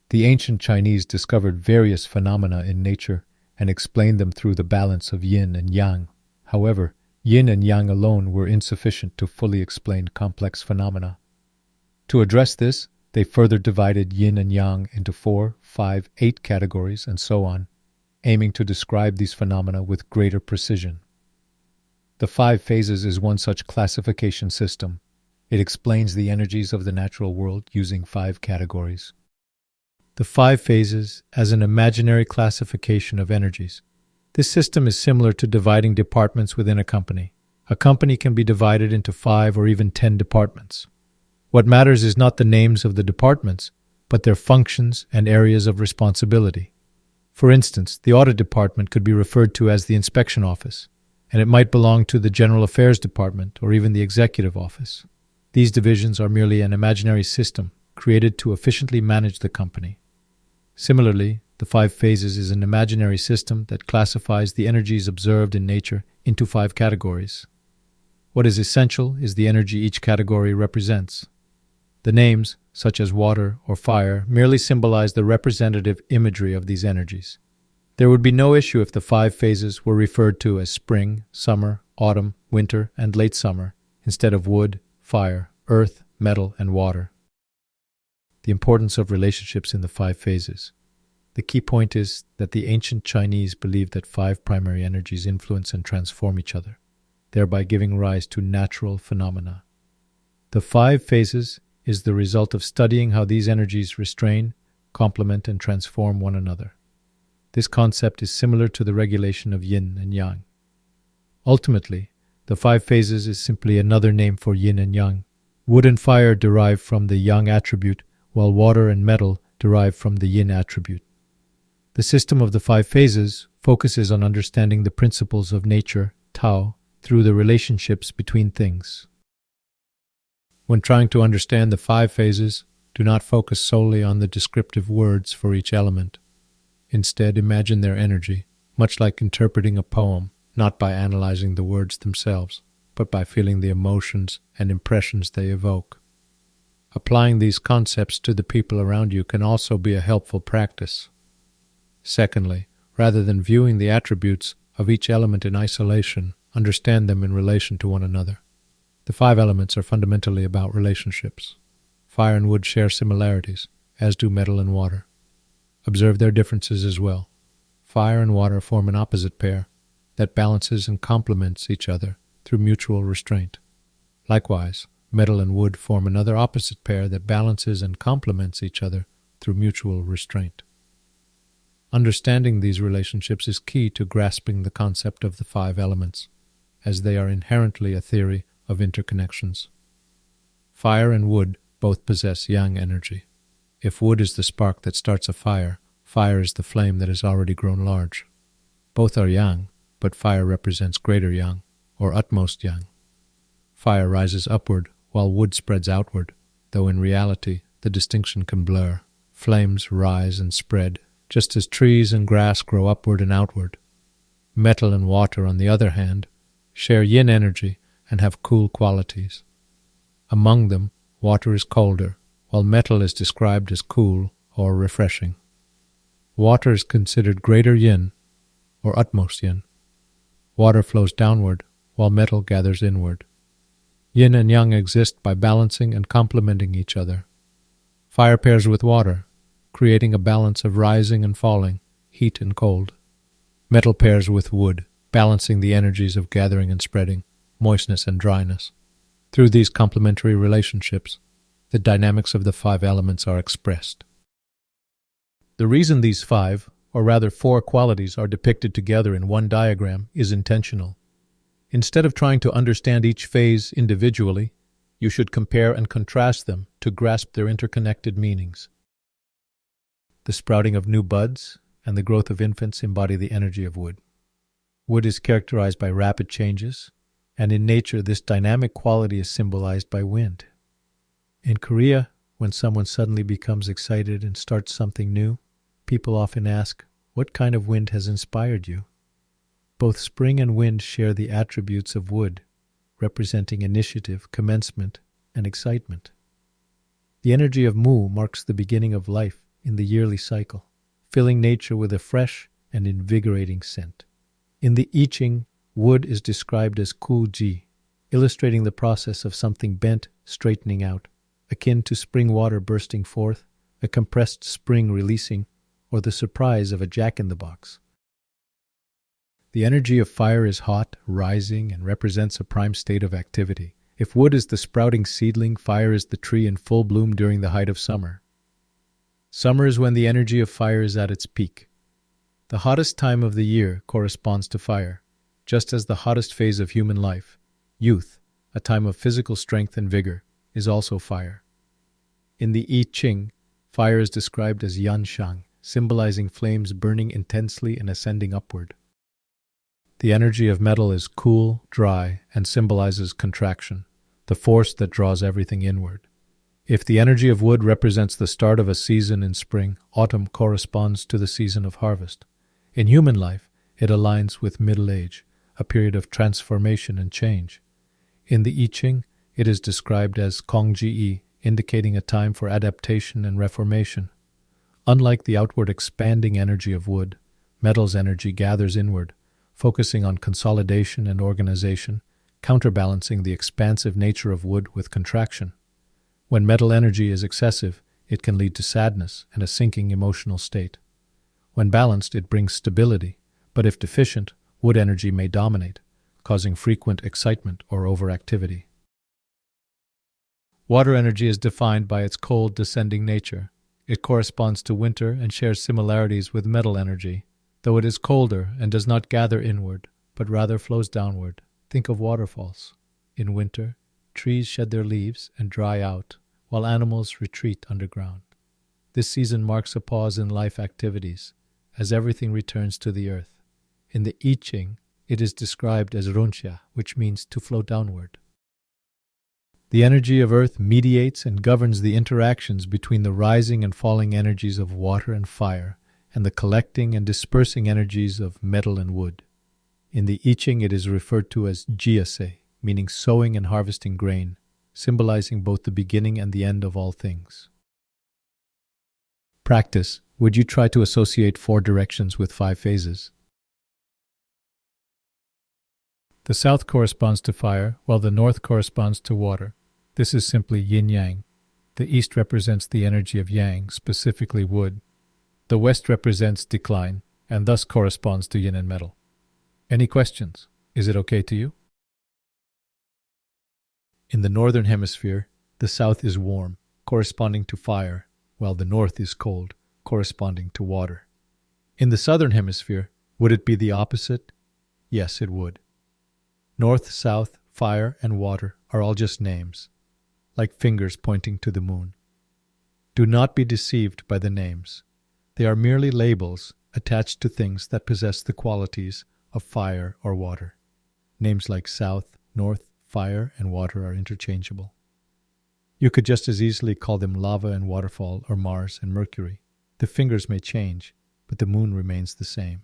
The ancient Chinese discovered various phenomena in nature and explained them through the balance of yin and yang. However, yin and yang alone were insufficient to fully explain complex phenomena. To address this, they further divided yin and yang into 4, 5, 8 categories, and so on, aiming to describe these phenomena with greater precision. The 5 phases is one such classification system. It explains the energies of the natural world using 5 categories. The 5 phases as an imaginary classification of energies. This system is similar to dividing departments within a company. A company can be divided into 5 or even 10 departments. What matters is not the names of the departments, but their functions and areas of responsibility. For instance, the audit department could be referred to as the inspection office, and it might belong to the general affairs department or even the executive office. These divisions are merely an imaginary system created to efficiently manage the company. Similarly, the 5 phases is an imaginary system that classifies the energies observed in nature into 5 categories. What is essential is the energy each category represents. The names, such as water or fire, merely symbolize the representative imagery of these energies. There would be no issue if the 5 phases were referred to as spring, summer, autumn, winter, and late summer, instead of wood, fire, earth, metal, and water. The importance of relationships in the 5 phases. The key point is that the ancient Chinese believed that 5 primary energies influence and transform each other, thereby giving rise to natural phenomena. The 5 phases is the result of studying how these energies restrain, complement, and transform one another. This concept is similar to the regulation of yin and yang. Ultimately, the 5 phases is simply another name for yin and yang. Wood and fire derive from the yang attribute, while water and metal derive from the yin attribute. The system of the 5 phases focuses on understanding the principles of nature, Tao, through the relationships between things. When trying to understand the 5 phases, do not focus solely on the descriptive words for each element. Instead, imagine their energy, much like interpreting a poem, not by analyzing the words themselves, but by feeling the emotions and impressions they evoke. Applying these concepts to the people around you can also be a helpful practice. Secondly, rather than viewing the attributes of each element in isolation, understand them in relation to one another. The 5 elements are fundamentally about relationships. Fire and wood share similarities, as do metal and water. Observe their differences as well. Fire and water form an opposite pair that balances and complements each other through mutual restraint. Likewise, metal and wood form another opposite pair that balances and complements each other through mutual restraint. Understanding these relationships is key to grasping the concept of the 5 elements, as they are inherently a theory of interconnections. Fire and wood both possess yang energy. If wood is the spark that starts a fire, fire is the flame that has already grown large. Both are yang, but fire represents greater yang, or utmost yang. Fire rises upward, while wood spreads outward, though in reality the distinction can blur. Flames rise and spread, just as trees and grass grow upward and outward. Metal and water, on the other hand, share yin energy and have cool qualities. Among them, water is colder, while metal is described as cool or refreshing. Water is considered greater yin, or utmost yin. Water flows downward, while metal gathers inward. Yin and yang exist by balancing and complementing each other. Fire pairs with water, creating a balance of rising and falling, heat and cold. Metal pairs with wood, balancing the energies of gathering and spreading, moistness and dryness. Through these complementary relationships, the dynamics of the 5 elements are expressed. The reason these 5, or rather 4 qualities are depicted together in one diagram is intentional. Instead of trying to understand each phase individually, you should compare and contrast them to grasp their interconnected meanings. The sprouting of new buds and the growth of infants embody the energy of wood. Wood is characterized by rapid changes, and in nature this dynamic quality is symbolized by wind. In Korea, when someone suddenly becomes excited and starts something new, people often ask, "What kind of wind has inspired you?" Both spring and wind share the attributes of wood, representing initiative, commencement, and excitement. The energy of Mu marks the beginning of life in the yearly cycle, filling nature with a fresh and invigorating scent. In the I Ching, wood is described as ku ji, illustrating the process of something bent, straightening out, akin to spring water bursting forth, a compressed spring releasing, or the surprise of a jack-in-the-box. The energy of fire is hot, rising, and represents a prime state of activity. If wood is the sprouting seedling, fire is the tree in full bloom during the height of summer. Summer is when the energy of fire is at its peak. The hottest time of the year corresponds to fire, just as the hottest phase of human life, youth, a time of physical strength and vigor, is also fire. In the I Ching, fire is described as yan shang, symbolizing flames burning intensely and ascending upward. The energy of metal is cool, dry, and symbolizes contraction, the force that draws everything inward. If the energy of wood represents the start of a season in spring, autumn corresponds to the season of harvest. In human life, it aligns with middle age, a period of transformation and change. In the I Ching, it is described as Kongji, indicating a time for adaptation and reformation. Unlike the outward expanding energy of wood, metal's energy gathers inward, focusing on consolidation and organization, counterbalancing the expansive nature of wood with contraction. When metal energy is excessive, it can lead to sadness and a sinking emotional state. When balanced, it brings stability, but if deficient, wood energy may dominate, causing frequent excitement or overactivity. Water energy is defined by its cold, descending nature. It corresponds to winter and shares similarities with metal energy, though it is colder and does not gather inward, but rather flows downward. Think of waterfalls. In winter, trees shed their leaves and dry out, while animals retreat underground. This season marks a pause in life activities, as everything returns to the earth. In the I Ching, it is described as runxia, which means to flow downward. The energy of earth mediates and governs the interactions between the rising and falling energies of water and fire, and the collecting and dispersing energies of metal and wood. In the I Ching, it is referred to as jiase, meaning sowing and harvesting grain, symbolizing both the beginning and the end of all things. Practice. Would you try to associate 4 directions with 5 phases? The south corresponds to fire, while the north corresponds to water. This is simply yin-yang. The east represents the energy of yang, specifically wood. The west represents decline, and thus corresponds to yin and metal. Any questions? Is it okay to you? In the northern hemisphere, the south is warm, corresponding to fire, while the north is cold, corresponding to water. In the southern hemisphere, would it be the opposite? Yes, it would. North, south, fire, and water are all just names, like fingers pointing to the moon. Do not be deceived by the names. They are merely labels attached to things that possess the qualities of fire or water. Names like south, north, fire, and water are interchangeable. You could just as easily call them lava and waterfall or Mars and Mercury. The fingers may change, but the moon remains the same.